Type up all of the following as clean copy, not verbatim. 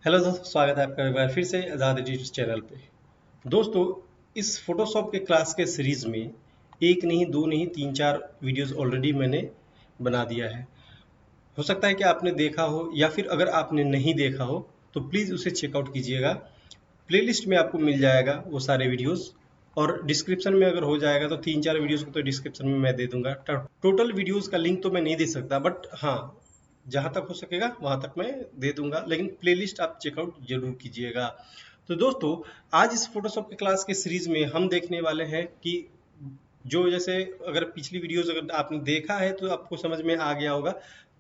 Hello दोस्तों, स्वागत है आपका एक बार फिर से आज़ाद एडिटर्स चैनल पे। दोस्तों, इस फोटोशॉप के क्लास के सीरीज में एक नहीं, दो नहीं, तीन चार वीडियोस ऑलरेडी मैंने बना दिया है। हो सकता है कि आपने देखा हो या फिर अगर आपने नहीं देखा हो तो प्लीज़ उसे चेकआउट कीजिएगा। प्लेलिस्ट में आपको मिल जाएगा वो सारे वीडियोस, और डिस्क्रिप्शन में अगर हो जाएगा तो तीन चार वीडियोस को तो डिस्क्रिप्शन में मैं दे दूंगा। टोटल वीडियोस का लिंक तो मैं नहीं दे सकता, बट हाँ, जहाँ तक हो सकेगा वहाँ तक मैं दे दूंगा, लेकिन प्लेलिस्ट आप चेकआउट जरूर कीजिएगा। तो दोस्तों, आज इस फोटोशॉप के क्लास के सीरीज में हम देखने वाले हैं कि जो जैसे अगर पिछली वीडियोस अगर आपने देखा है तो आपको समझ में आ गया होगा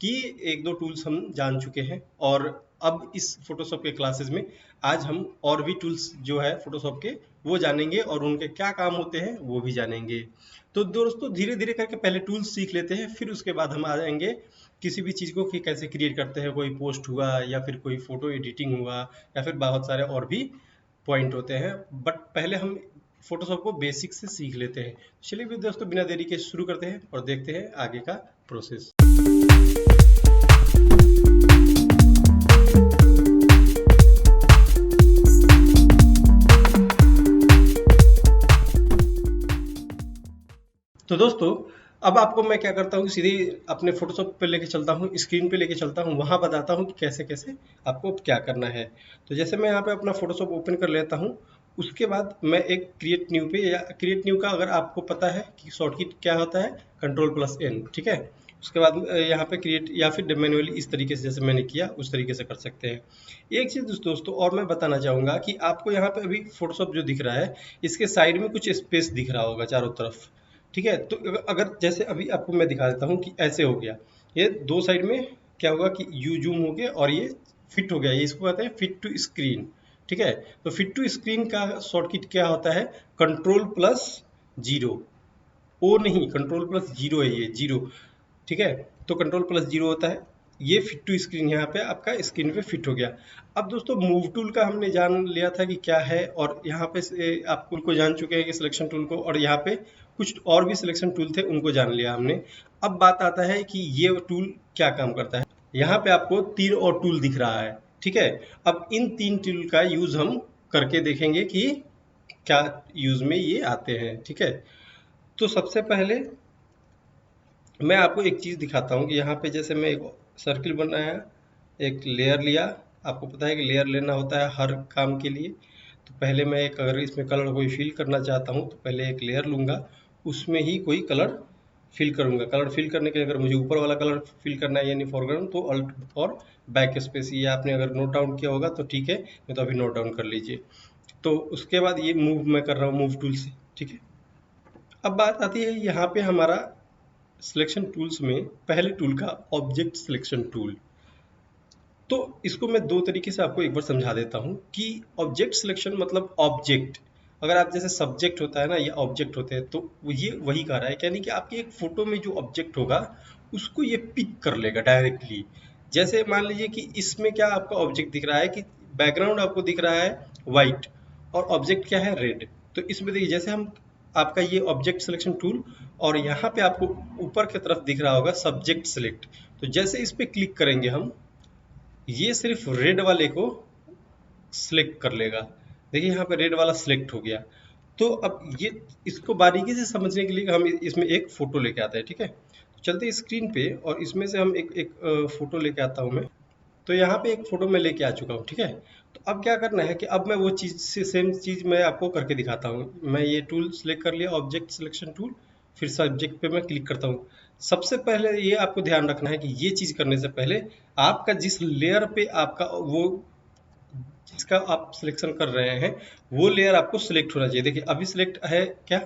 कि एक दो टूल्स हम जान चुके हैं, और अब इस फोटोशॉप के क्लासेस में आज हम और भी टूल्स जो है फोटोशॉप के वो जानेंगे और उनके क्या काम होते हैं वो भी जानेंगे। तो दोस्तों, धीरे धीरे करके पहले टूल्स सीख लेते हैं, फिर उसके बाद हम आ जाएंगे किसी भी चीज़ को कि कैसे क्रिएट करते हैं। कोई पोस्ट हुआ या फिर कोई फोटो एडिटिंग हुआ या फिर बहुत सारे और भी पॉइंट होते हैं, बट पहले हम फोटोशॉप को बेसिक से सीख लेते हैं। चलिए भी दोस्तों, बिना देरी के शुरू करते हैं और देखते हैं आगे का प्रोसेस। तो दोस्तों, अब आपको मैं क्या करता हूँ, सीधे अपने फोटोशॉप पे लेके चलता हूँ, स्क्रीन पे लेके चलता हूँ, वहाँ बताता हूँ कि कैसे कैसे आपको क्या करना है। तो जैसे मैं यहाँ पे अपना फोटोशॉप ओपन कर लेता हूँ, उसके बाद मैं एक क्रिएट न्यू पे, या क्रिएट न्यू का अगर आपको पता है कि शॉर्टकट क्या होता है, Ctrl+N, ठीक है। उसके बाद यहाँ पे क्रिएट या फिर मैन्युअली इस तरीके से जैसे मैंने किया उस तरीके से कर सकते हैं। एक चीज़ दोस्तों और मैं बताना चाहूँगा कि आपको यहाँ पे अभी फोटोशॉप जो दिख रहा है, इसके साइड में कुछ स्पेस दिख रहा होगा चारों तरफ, ठीक है। तो अगर जैसे अभी आपको मैं दिखा देता हूँ कि ऐसे हो गया, ये दो साइड में क्या होगा कि यू जूम हो गया और ये फिट हो गया, ये इसको कहते हैं फिट टू स्क्रीन, ठीक है। तो फिट टू स्क्रीन का शॉर्टकट क्या होता है, Ctrl+0, ओ नहीं, Ctrl+0 है, ये जीरो, ठीक है। तो Ctrl+0 होता है, ये फिट टू स्क्रीन यहाँ पे आपका स्क्रीन पे फिट हो गया। अब दोस्तों, मूव टूल का हमने जान लिया था कि क्या है, और यहाँ पे आप उनको जान चुके हैं कि सिलेक्शन टूल को, और यहाँ पे कुछ और भी सिलेक्शन टूल थे उनको जान लिया हमने। अब बात आता है कि ये टूल क्या काम करता है। यहाँ पे आपको तीन और टूल दिख रहा है, ठीक है। अब इन तीन टूल का यूज हम करके देखेंगे कि क्या यूज में ये आते हैं, ठीक है। तो सबसे पहले मैं आपको एक चीज़ दिखाता हूँ कि यहाँ पे जैसे मैं एक सर्किल बनाया, एक लेयर लिया। आपको पता है कि लेयर लेना होता है हर काम के लिए। तो पहले मैं एक, अगर इसमें कलर कोई फिल करना चाहता हूँ तो पहले एक लेयर लूँगा, उसमें ही कोई कलर फिल करूँगा। कलर फिल करने के लिए अगर मुझे ऊपर वाला कलर फिल करना है यानी फोरग्राउंड, तो अल्ट और बैक स्पेस, ये आपने अगर नोट डाउन किया होगा तो ठीक है, नहीं तो अभी नोट डाउन कर लीजिए। तो उसके बाद ये मूव मैं कर रहा हूँ मूव टूल से, ठीक है। अब बात आती है यहाँ पे हमारा सिलेक्शन टूल्स में पहले टूल का ऑब्जेक्ट सिलेक्शन टूल। तो इसको मैं दो तरीके से आपको एक बार समझा देता हूँ कि ऑब्जेक्ट सिलेक्शन मतलब ऑब्जेक्ट, अगर आप जैसे सब्जेक्ट होता है ना, ये ऑब्जेक्ट होते हैं, तो ये वही कह रहा है, यानी कि आपकी एक फोटो में जो ऑब्जेक्ट होगा उसको ये पिक कर लेगा डायरेक्टली। जैसे मान लीजिए कि इसमें क्या आपका ऑब्जेक्ट दिख रहा है कि बैकग्राउंड आपको दिख रहा है व्हाइट और ऑब्जेक्ट क्या है, रेड। तो इसमें देखिए, जैसे हम आपका ये ऑब्जेक्ट सिलेक्शन टूल, और यहाँ पे आपको ऊपर की तरफ दिख रहा होगा सब्जेक्ट सिलेक्ट। तो जैसे इस पे क्लिक करेंगे हम, ये सिर्फ रेड वाले को सिलेक्ट कर लेगा। देखिए यहाँ पे रेड वाला सिलेक्ट हो गया। तो अब ये, इसको बारीकी से समझने के लिए हम इसमें एक फोटो लेके आते हैं, ठीक है। तो चलते हैं स्क्रीन पे और इसमें से हम एक फोटो लेके आता हूँ मैं। तो यहाँ पे एक फोटो मैं लेके आ चुका हूँ, ठीक है। तो अब क्या करना है कि अब मैं वो चीज़ से सेम चीज़ मैं आपको करके दिखाता हूँ। मैं ये टूल सेलेक्ट कर लिया, ऑब्जेक्ट सिलेक्शन टूल, फिर सब्जेक्ट पे मैं क्लिक करता हूँ। सबसे पहले ये आपको ध्यान रखना है कि ये चीज़ करने से पहले आपका जिस लेयर पे आपका वो जिसका आप सिलेक्शन कर रहे हैं वो लेयर आपको सिलेक्ट होना चाहिए। देखिए अभी सिलेक्ट है क्या,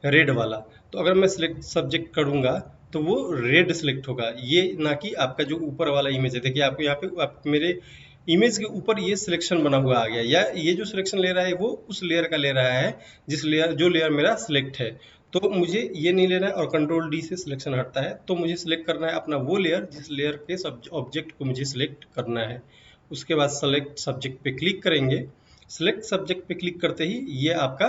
रेड वाला। तो अगर मैं सिलेक्ट सब्जेक्ट करूंगा तो वो रेड सिलेक्ट होगा, ये ना कि आपका जो ऊपर वाला इमेज है। देखिए आपको यहाँ पे मेरे इमेज के ऊपर ये सिलेक्शन बना हुआ आ गया, या ये जो सिलेक्शन ले रहा है वो उस लेयर का ले रहा है जिस लेयर, जो लेयर मेरा सिलेक्ट है। तो मुझे ये नहीं लेना है, और Ctrl+D से सिलेक्शन हटता है। तो मुझे सिलेक्ट करना है अपना वो लेयर जिस लेयर के ऑब्जेक्ट को मुझे सिलेक्ट करना है। उसके बाद सेलेक्ट सब्जेक्ट पे क्लिक करेंगे। सेलेक्ट सब्जेक्ट पे क्लिक करते ही ये आपका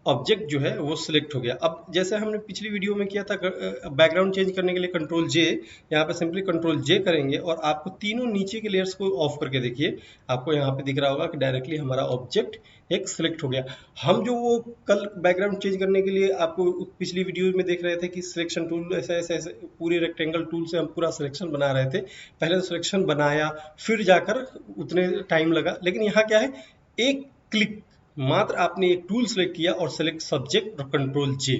ऑब्जेक्ट जो है वो सिलेक्ट हो गया। अब जैसे हमने पिछली वीडियो में किया था बैकग्राउंड चेंज करने के लिए कंट्रोल जे, यहाँ पे सिंपली कंट्रोल जे करेंगे और आपको तीनों नीचे के लेयर्स को ऑफ करके देखिए, आपको यहाँ पे दिख रहा होगा कि डायरेक्टली हमारा ऑब्जेक्ट एक सिलेक्ट हो गया। हम जो वो कल बैकग्राउंड चेंज करने के लिए आपको पिछली वीडियो में देख रहे थे कि सिलेक्शन टूल ऐसे ऐसे ऐसे पूरे रेक्टेंगल टूल से हम पूरा सिलेक्शन बना रहे थे, पहले तो सिलेक्शन बनाया फिर जाकर उतने टाइम लगा, लेकिन यहाँ क्या है, एक क्लिक मात्र आपने एक टूल सेलेक्ट किया और सेलेक्ट सब्जेक्ट और कंट्रोल जे,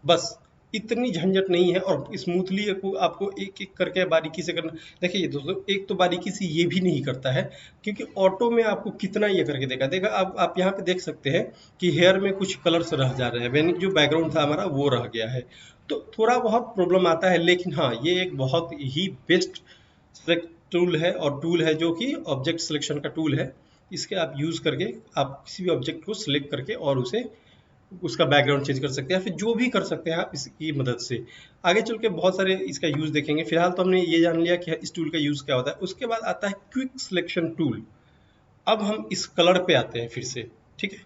बस इतनी झंझट नहीं है और स्मूथली आपको एक एक करके बारीकी से करना। देखिए दोस्तों, एक तो बारीकी से ये भी नहीं करता है क्योंकि ऑटो में आपको कितना ये करके देखा आप यहाँ पे देख सकते हैं कि हेयर में कुछ कलर्स रह जा रहे हैं, यानी जो बैकग्राउंड था हमारा वो रह गया है, तो थोड़ा बहुत प्रॉब्लम आता है। लेकिन हाँ, ये एक बहुत ही बेस्ट सेलेक्ट टूल है और टूल है जो कि ऑब्जेक्ट सिलेक्शन का टूल है। इसके आप यूज करके आप किसी भी ऑब्जेक्ट को सिलेक्ट करके और उसे उसका बैकग्राउंड चेंज कर सकते हैं, फिर जो भी कर सकते हैं आप इसकी मदद से। आगे चल के बहुत सारे इसका यूज देखेंगे, फिलहाल तो हमने ये जान लिया कि इस टूल का यूज क्या होता है। उसके बाद आता है क्विक सिलेक्शन टूल। अब हम इस कलर पे आते हैं फिर से, ठीक है,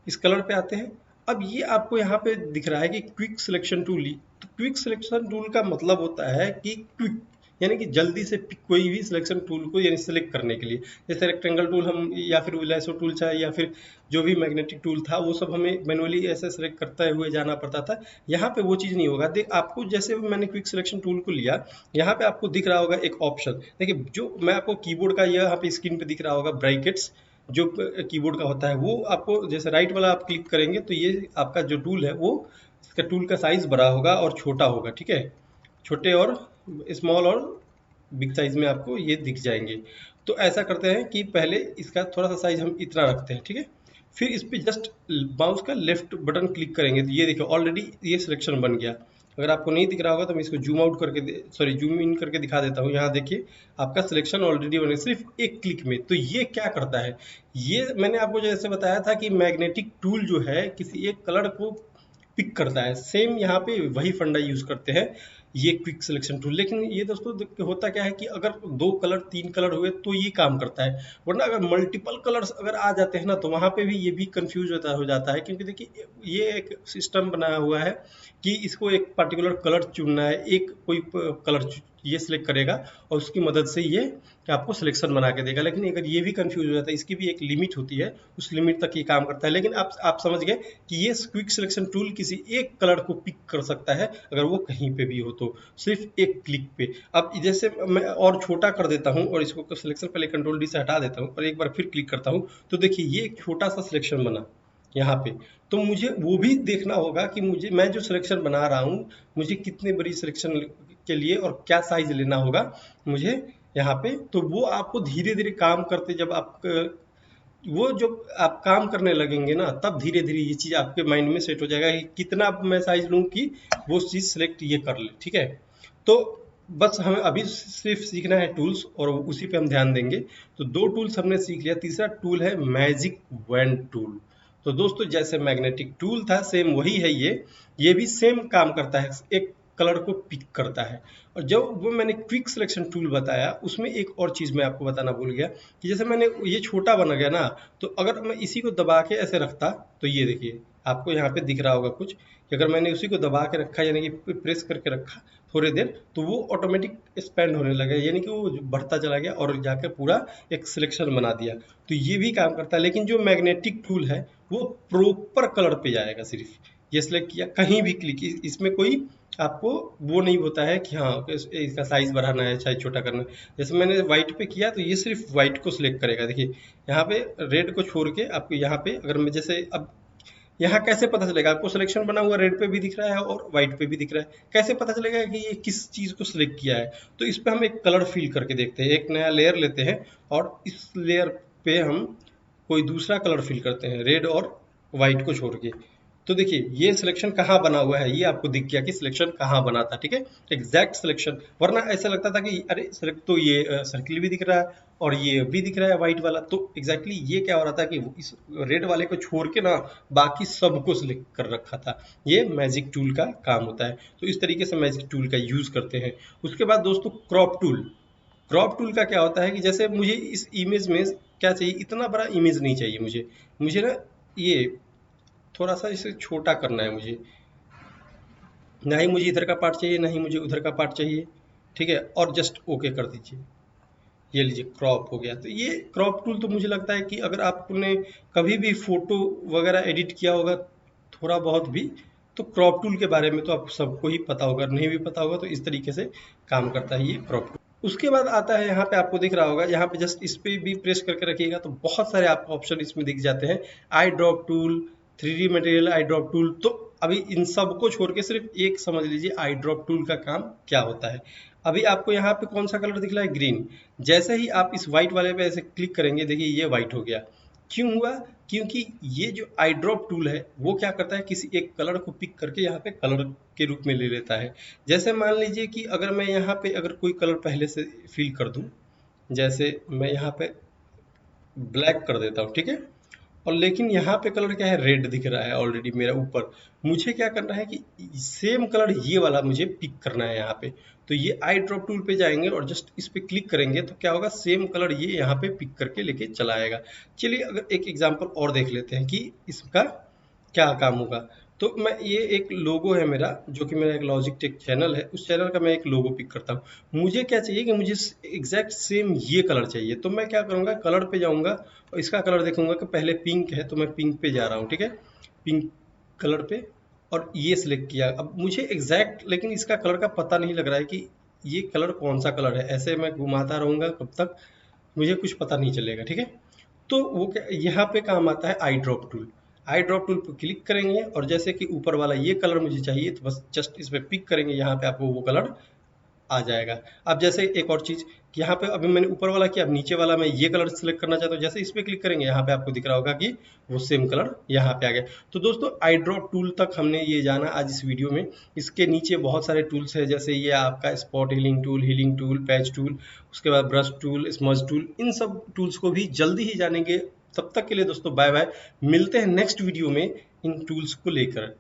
इस कलर पे आते हैं। अब ये आपको यहाँ पे दिख रहा है कि क्विक सिलेक्शन टूल, तो क्विक सिलेक्शन टूल का मतलब होता है कि क्विक यानी कि जल्दी से कोई भी सिलेक्शन टूल को यानी सिलेक्ट करने के लिए, जैसे रेक्टेंगल टूल हम या फिर लैसो टूल चाहे या फिर जो भी मैग्नेटिक टूल था वो सब हमें मैनुअली ऐसे सिलेक्ट करते हुए जाना पड़ता था। यहाँ पे वो चीज़ नहीं होगा। देख आपको जैसे मैंने क्विक सिलेक्शन टूल को लिया, यहाँ पे आपको दिख रहा होगा एक ऑप्शन, देखिए जो मैं आपको कीबोर्ड का यहाँ पे स्क्रीन पे दिख रहा होगा ब्रैकेट्स, जो कीबोर्ड का होता है वो आपको जैसे राइट वाला आप क्लिक करेंगे तो ये आपका जो टूल है वो इसका टूल का साइज बड़ा होगा और छोटा होगा, ठीक है, छोटे और स्मॉल और बिग साइज में आपको ये दिख जाएंगे। तो ऐसा करते हैं कि पहले इसका थोड़ा सा साइज हम इतना रखते हैं, ठीक है, फिर इस पर जस्ट माउस का लेफ्ट बटन क्लिक करेंगे तो ये देखिए ऑलरेडी ये सिलेक्शन बन गया। अगर आपको नहीं दिख रहा होगा तो मैं इसको जूम आउट करके जूम इन करके दिखा देता हूँ। यहाँ देखिए आपका सिलेक्शन ऑलरेडी बने सिर्फ एक क्लिक में। तो ये क्या करता है, ये मैंने आपको जैसे बताया था कि मैग्नेटिक टूल जो है किसी एक कलर को पिक करता है, सेम यहाँ पे वही फंडा यूज करते हैं ये क्विक सिलेक्शन टूल। लेकिन ये दोस्तों होता क्या है कि अगर 2 कलर 3 कलर हुए तो ये काम करता है, वरना अगर मल्टीपल कलर्स अगर आ जाते हैं ना तो वहाँ पे भी ये भी कंफ्यूज हो जाता है, क्योंकि देखिए ये एक सिस्टम बनाया हुआ है कि इसको एक पर्टिकुलर कलर चुनना है, एक कोई कलर ये सिलेक्ट करेगा और उसकी मदद से ये आपको सिलेक्शन बना के देगा। लेकिन अगर ये भी कंफ्यूज हो जाता है, इसकी भी एक लिमिट होती है, उस लिमिट तक ये काम करता है। लेकिन आप समझ गए कि ये क्विक सिलेक्शन टूल किसी एक कलर को पिक कर सकता है अगर वो कहीं पे भी हो तो, सिर्फ एक क्लिक पे। अब जैसे मैं और छोटा कर देता हूँ और इसको सिलेक्शन पहले कंट्रोल डी से हटा देता हूँ और एक बार फिर क्लिक करता हूँ तो देखिए ये एक छोटा सा सिलेक्शन बना यहाँ पे। तो मुझे वो भी देखना होगा कि मैं जो सिलेक्शन बना रहा हूँ मुझे कितने बड़ी सिलेक्शन के लिए और क्या साइज लेना होगा मुझे यहाँ पे। तो वो आपको धीरे धीरे काम करते जब आप वो जो आप काम करने लगेंगे ना तब धीरे धीरे ये चीज़ आपके माइंड में सेट हो जाएगा कि कितना मैं साइज लूँ कि वो चीज़ सेलेक्ट ये कर ले, ठीक है। तो बस हमें अभी सिर्फ सीखना है टूल्स और उसी पे हम ध्यान देंगे। तो 2 टूल्स हमने सीख लिया, तीसरा टूल है मैजिक वैन टूल। तो दोस्तों जैसे मैग्नेटिक टूल था सेम वही है, ये भी सेम काम करता है, एक कलर को पिक करता है। और जब वो मैंने क्विक सिलेक्शन टूल बताया उसमें एक और चीज़ मैं आपको बताना भूल गया कि जैसे मैंने ये छोटा बना गया ना, तो अगर मैं इसी को दबा के ऐसे रखता तो ये देखिए आपको यहाँ पे दिख रहा होगा कुछ कि अगर मैंने उसी को दबा के रखा यानी कि प्रेस करके रखा थोड़ी देर तो वो ऑटोमेटिक एक्सपेंड होने लगा, यानी कि वो बढ़ता चला गया और जाकर पूरा एक सिलेक्शन बना दिया। तो ये भी काम करता है। लेकिन जो मैग्नेटिक टूल है वो प्रॉपर कलर पे जाएगा, सिर्फ ये सिलेक्ट किया कहीं भी क्लिक, इसमें कोई आपको वो नहीं होता है कि हाँ इसका साइज बढ़ाना है साइज छोटा करना है। जैसे मैंने व्हाइट पे किया तो ये सिर्फ व्हाइट को सिलेक्ट करेगा। देखिए यहाँ पे रेड को छोड़ के आपको यहाँ पे अगर मैं जैसे अब यहाँ कैसे पता चलेगा आपको सिलेक्शन बना हुआ रेड पे भी दिख रहा है और व्हाइट पे भी दिख रहा है, कैसे पता चलेगा कि ये किस चीज़ को सिलेक्ट किया है। तो इस पर हम एक कलर फिल करके देखते हैं, एक नया लेयर लेते हैं और इस लेयर पे हम कोई दूसरा कलर फिल करते हैं रेड और व्हाइट को छोड़ के। तो देखिए ये सिलेक्शन कहाँ बना हुआ है, ये आपको दिख गया कि सिलेक्शन कहाँ बना था, ठीक है, एग्जैक्ट सिलेक्शन। वरना ऐसा लगता था कि अरे सिलेक्ट तो ये सर्किल भी दिख रहा है और ये भी दिख रहा है व्हाइट वाला, तो एग्जैक्टली ये क्या हो रहा था कि इस रेड वाले को छोड़ के ना बाकी सबको सिलेक्ट कर रखा था। ये मैजिक टूल का काम होता है। तो इस तरीके से मैजिक टूल का यूज करते हैं। उसके बाद दोस्तों क्रॉप टूल। क्रॉप टूल का क्या होता है कि जैसे मुझे इस इमेज में क्या चाहिए, इतना बड़ा इमेज नहीं चाहिए मुझे ना ये थोड़ा सा इसे छोटा करना है मुझे, ना ही मुझे इधर का पार्ट चाहिए ना ही मुझे उधर का पार्ट चाहिए, ठीक है। और जस्ट ओके कर दीजिए, ये लीजिए क्रॉप हो गया। तो ये क्रॉप टूल तो मुझे लगता है कि अगर आपने कभी भी फोटो वगैरह एडिट किया होगा थोड़ा बहुत भी, तो क्रॉप टूल के बारे में तो आप सबको ही पता होगा, नहीं भी पता होगा तो इस तरीके से काम करता है ये क्रॉप टूल। उसके बाद आता है यहाँ पे, आपको दिख रहा होगा यहाँ पे, जस्ट इस पे भी प्रेस करके रखिएगा तो बहुत सारे आपको ऑप्शन इसमें दिख जाते हैं। Eye drop tool, 3D material eye drop tool. तो अभी इन सबको छोड़ के सिर्फ एक समझ लीजिए आई ड्रॉप टूल का काम क्या होता है। अभी आपको यहाँ पे कौन सा कलर दिख रहा है, ग्रीन। जैसे ही आप इस व्हाइट वाले पे ऐसे क्लिक करेंगे, देखिए ये व्हाइट हो गया। क्यों हुआ? क्योंकि ये जो आई ड्रॉप टूल है वो क्या करता है, किसी एक कलर को पिक करके यहाँ पे कलर के रूप में ले लेता है। जैसे मान लीजिए कि अगर मैं यहाँ पे अगर कोई कलर पहले से फिल कर दूं, जैसे मैं यहाँ पे ब्लैक कर देता हूँ, ठीक है। और लेकिन यहाँ पे कलर क्या है, रेड दिख रहा है ऑलरेडी मेरा ऊपर। मुझे क्या करना है कि सेम कलर ये वाला मुझे पिक करना है यहाँ पे। तो ये आई ड्रॉप टूल पे जाएंगे और जस्ट इस पे क्लिक करेंगे तो क्या होगा, सेम कलर ये यहाँ पे पिक करके लेके चला आएगा। चलिए अगर एक एग्जांपल और देख लेते हैं कि इसका क्या काम होगा। तो मैं ये एक लोगो है मेरा, जो कि मेरा एक लॉजिक टेक चैनल है, उस चैनल का मैं एक लोगो पिक करता हूँ। मुझे क्या चाहिए कि मुझे एग्जैक्ट सेम ये कलर चाहिए। तो मैं क्या करूँगा, कलर पे जाऊँगा और इसका कलर देखूंगा कि पहले पिंक है तो मैं पिंक पे जा रहा हूँ, ठीक है। पिंक कलर पे और ये सिलेक्ट किया। अब मुझे एग्जैक्ट लेकिन इसका कलर का पता नहीं लग रहा है कि ये कलर कौन सा कलर है। ऐसे मैं घुमाता रहूँगा कब तक, मुझे कुछ पता नहीं चलेगा, ठीक है। तो वो क्या यहाँ पे काम आता है आई ड्रॉप टूल। आई ड्रॉप टूल पर क्लिक करेंगे और जैसे कि ऊपर वाला ये कलर मुझे चाहिए तो बस जस्ट इस पर पिक करेंगे, यहाँ पे आपको वो कलर आ जाएगा। अब जैसे एक और चीज कि यहाँ पे अभी मैंने ऊपर वाला किया, अब नीचे वाला मैं ये कलर सिलेक्ट करना चाहता हूँ, जैसे इस पे क्लिक करेंगे यहाँ पे आपको दिख रहा होगा कि वो सेम कलर यहाँ पे आ गया। तो दोस्तों आई ड्रॉप टूल तक हमने ये जाना आज इस वीडियो में। इसके नीचे बहुत सारे टूल्स है, जैसे ये आपका spot healing tool, patch tool, उसके बाद ब्रश टूल, स्मज टूल, इन सब टूल्स को भी जल्दी ही जानेंगे। तब तक के लिए दोस्तों बाय बाय, मिलते हैं नेक्स्ट वीडियो में इन टूल्स को लेकर।